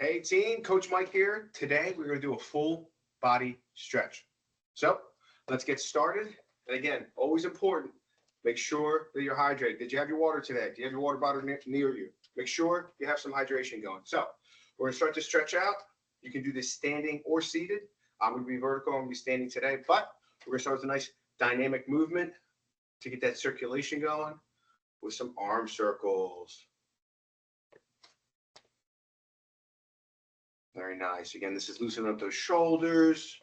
Hey team, Coach Mike here. Today we're going to do a full body stretch. So let's get started. And again, always important, make sure that you're hydrated. Did you have your water today? Do you have your water bottle near you? Make sure you have some hydration going. So we're going to start to stretch out. You can do this standing or seated. I'm going to be vertical. I'm going to be standing today, but we're going to start with a nice dynamic movement to get that circulation going with some arm circles. Very nice. Again, this is loosening up those shoulders,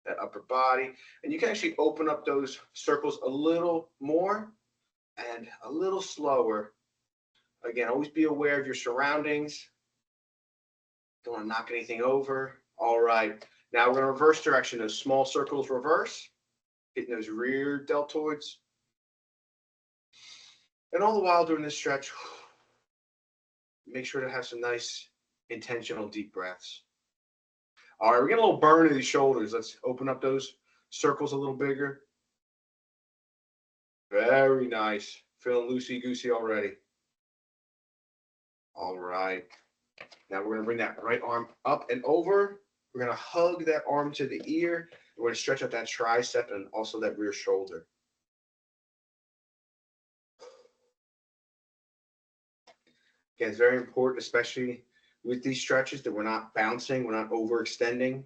that upper body. And you can actually open up those circles a little more and a little slower. Again, always be aware of your surroundings. Don't want to knock anything over. All right. Now we're going to reverse direction. Those small circles reverse, hitting those rear deltoids. And all the while during this stretch, make sure to have some nice intentional deep breaths. All right, we're getting a little burn in these shoulders. Let's open up those circles a little bigger. Very nice. Feeling loosey-goosey already. All right. Now we're going to bring that right arm up and over. We're going to hug that arm to the ear. We're going to stretch out that tricep and also that rear shoulder. Again, it's very important, especially with these stretches, that we're not bouncing, we're not overextending.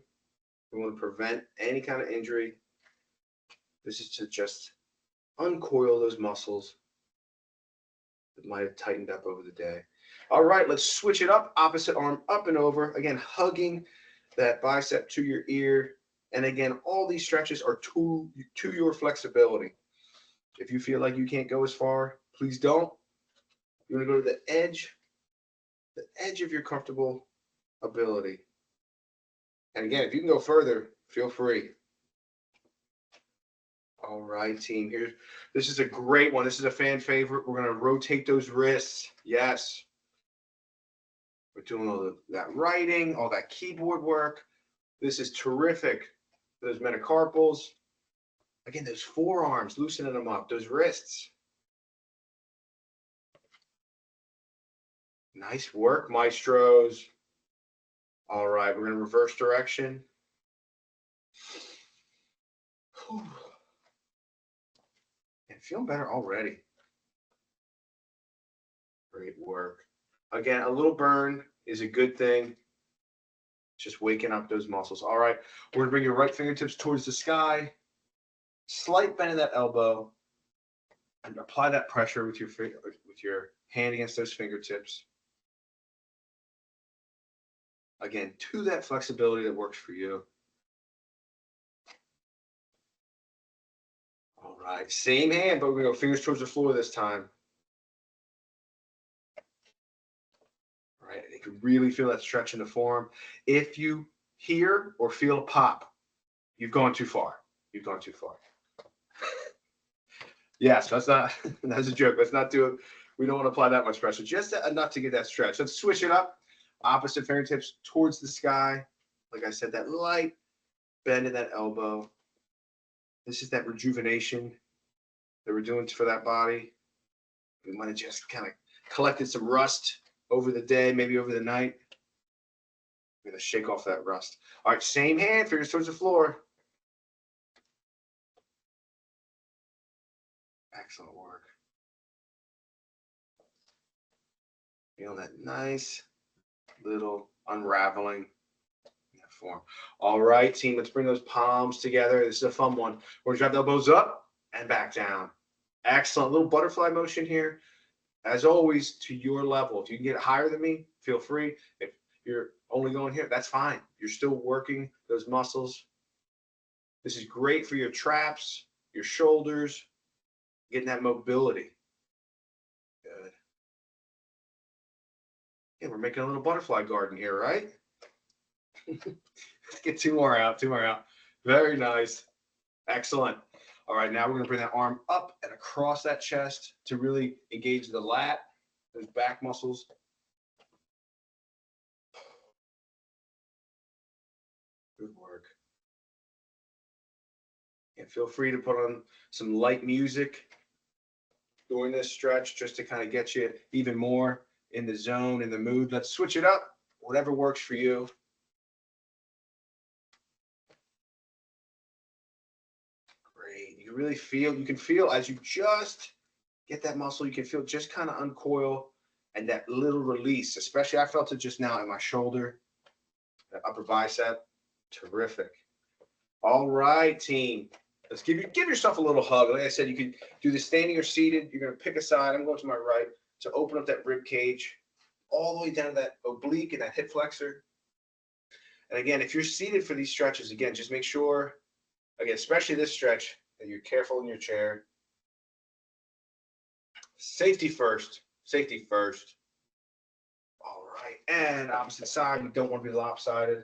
We want to prevent any kind of injury. This is to just uncoil those muscles that might have tightened up over the day. All right, let's switch it up. Opposite arm up and over. Again, hugging that bicep to your ear. And again, all these stretches are to your flexibility. If you feel like you can't go as far, please don't. You want to go to the edge of your comfortable ability. And again, if you can go further, feel free. All right, team. This is a great one. This is a fan favorite. We're going to rotate those wrists. Yes. We're doing all that writing, all that keyboard work. This is terrific. Those metacarpals. Again, those forearms, loosening them up. Those wrists. Nice work, maestros. All right, we're going to reverse direction. And feeling better already. Great work. Again, a little burn is a good thing. Just waking up those muscles. All right, we're going to bring your right fingertips towards the sky. Slight bend of that elbow. And apply that pressure with your hand against those fingertips. Again, to that flexibility that works for you. All right, same hand, but we're going to go fingers towards the floor this time. All right, you can really feel that stretch in the forearm. If you hear or feel a pop, you've gone too far. You've gone too far. Yes, that's a joke. Let's not do it. We don't want to apply that much pressure. Just enough to get that stretch. Let's switch it up. Opposite fingertips towards the sky. Like I said, that light bend in that elbow. This is that rejuvenation that we're doing for that body. We might have just kind of collected some rust over the day, maybe over the night. We're going to shake off that rust. All right, same hand, fingers towards the floor. Excellent work. Feeling that nice little unraveling in that form. All right, team, let's bring those palms together. This is a fun one. We're going to drop the elbows up and back down. Excellent. Little butterfly motion here. As always, to your level. If you can get higher than me, feel free. If you're only going here, that's fine. You're still working those muscles. This is great for your traps, your shoulders, getting that mobility. Good. Yeah, we're making a little butterfly garden here, right? Let's get two more out. Very nice. Excellent. All right, now we're going to bring that arm up and across that chest to really engage the lat, those back muscles. Good work. And feel free to put on some light music during this stretch just to kind of get you even more in the zone, in the mood. Let's switch it up. whatever works for you. Great. You can feel as you just get that muscle, you can feel just kind of uncoil and that little release, especially I felt it just now in my shoulder, that upper bicep. Terrific. All right, team. Let's give yourself a little hug. Like I said, you can do this standing or seated. You're going to pick a side. I'm going to my right to open up that rib cage all the way down to that oblique and that hip flexor. And again, if you're seated for these stretches, again, just make sure, again, especially this stretch, that you're careful in your chair. Safety first. Safety first. All right. And opposite side, we don't want to be lopsided.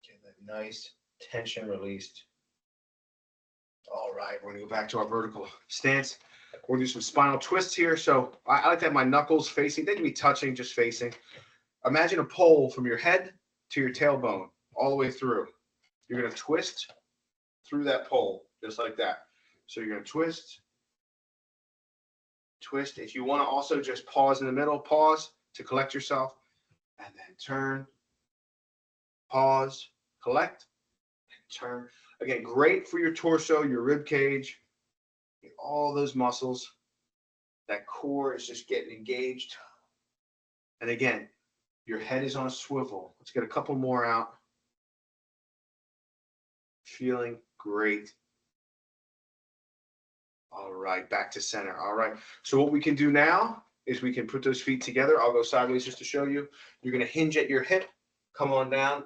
Get that nice tension released. All right, we're gonna go back to our vertical stance. We're gonna do some spinal twists here. So I like to have my knuckles facing. They can be touching, just facing. Imagine a pole from your head to your tailbone, all the way through. You're gonna twist through that pole, just like that. So you're gonna twist, twist. If you wanna also just pause in the middle, pause to collect yourself, and then turn, pause, collect, and turn. Again, great for your torso, your rib cage, all those muscles. That core is just getting engaged. And again, your head is on a swivel. Let's get a couple more out. Feeling great. All right, back to center. All right. So what we can do now is we can put those feet together. I'll go sideways just to show you. You're going to hinge at your hip, come on down,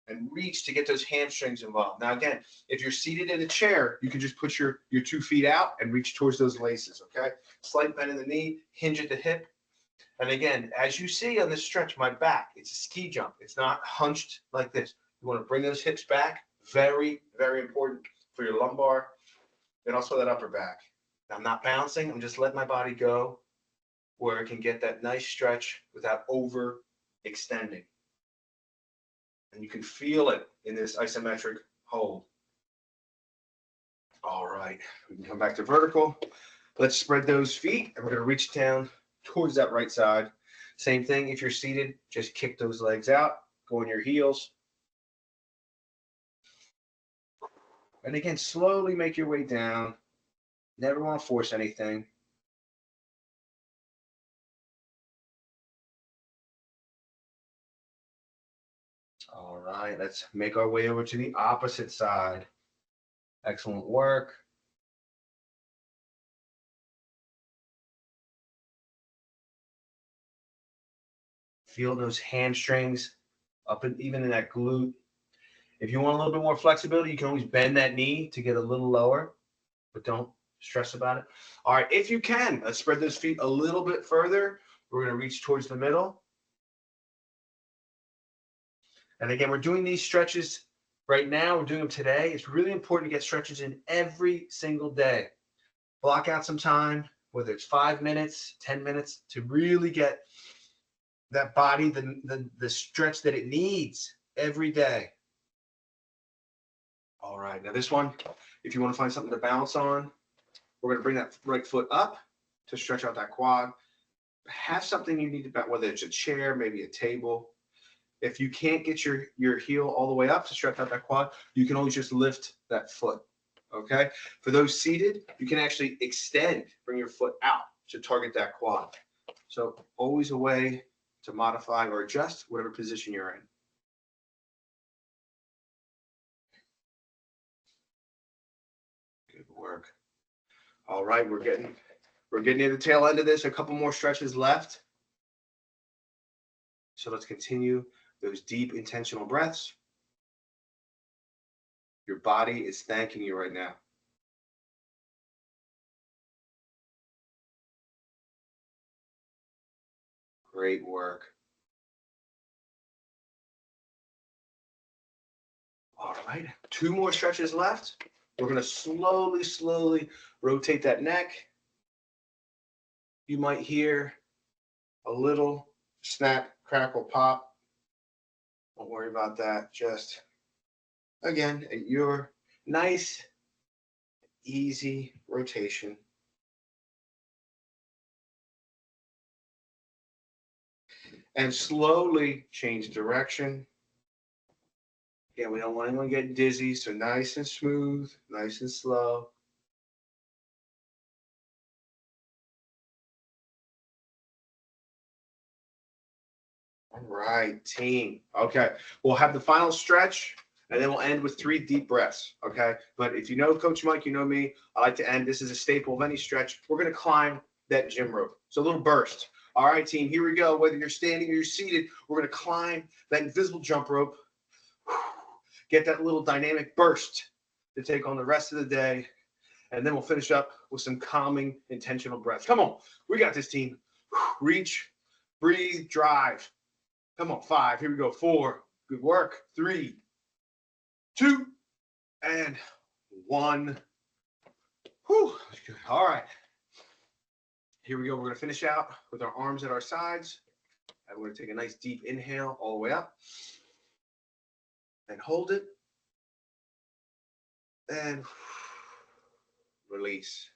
and reach to get those hamstrings involved. Now, again, if you're seated in a chair, you can just put your 2 feet out and reach towards those laces, okay? Slight bend in the knee, hinge at the hip. And again, as you see on this stretch, my back, it's a ski jump. It's not hunched like this. You want to bring those hips back. Very, very important for your lumbar and also that upper back. Now, I'm not bouncing. I'm just letting my body go where it can get that nice stretch without overextending. And you can feel it in this isometric hold. All right, we can come back to vertical. Let's spread those feet, and we're going to reach down towards that right side. Same thing, if you're seated, just kick those legs out, go on your heels. And again, slowly make your way down. Never want to force anything. All right, let's make our way over to the opposite side. Excellent work. Feel those hamstrings up and even in that glute. If you want a little bit more flexibility, you can always bend that knee to get a little lower, but don't stress about it. All right, if you can, let's spread those feet a little bit further. We're going to reach towards the middle. And again, we're doing these stretches right now. We're doing them today. It's really important to get stretches in every single day. Block out some time, whether it's 5 minutes, 10 minutes, to really get that body the stretch that it needs every day. All right, now this one, if you want to find something to bounce on, we're going to bring that right foot up to stretch out that quad. Have something you need to bounce, whether it's a chair, maybe a table. If you can't get your heel all the way up to stretch out that quad, you can always just lift that foot, okay? For those seated, you can actually extend, bring your foot out to target that quad. So always a way to modify or adjust whatever position you're in. Good work. All right, we're getting near the tail end of this. A couple more stretches left. So let's continue those deep, intentional breaths. Your body is thanking you right now. Great work. All right, 2 more stretches left. We're going to slowly rotate that neck. You might hear a little snap, crackle, pop. Don't worry about that. Just, again, at your nice, easy rotation. And slowly change direction. Again, we don't want anyone getting dizzy, so nice and smooth, nice and slow. All right, team. Okay, we'll have the final stretch, and then we'll end with 3 deep breaths. Okay, but if you know Coach Mike, you know me. I like to end. This is a staple of any stretch. We're going to climb that gym rope. So a little burst. All right, team. Here we go. Whether you're standing or you're seated, we're going to climb that invisible jump rope. Get that little dynamic burst to take on the rest of the day, and then we'll finish up with some calming, intentional breaths. Come on, we got this, team. Reach, breathe, drive. Come on, 5. Here we go. 4. Good work. 3, 2, and 1. Whew. Good. All right. Here we go. We're going to finish out with our arms at our sides. And we're going to take a nice deep inhale all the way up. And hold it. And release.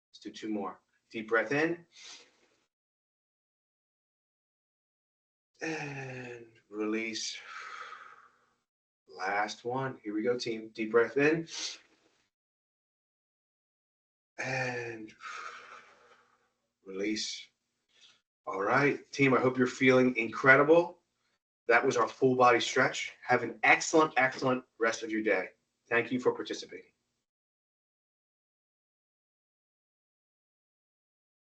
Let's do 2 more. Deep breath in. And release. Last one. Here we go, team. Deep breath in. And release. All right, team, I hope you're feeling incredible. That was our full body stretch. Have an excellent, excellent rest of your day. Thank you for participating.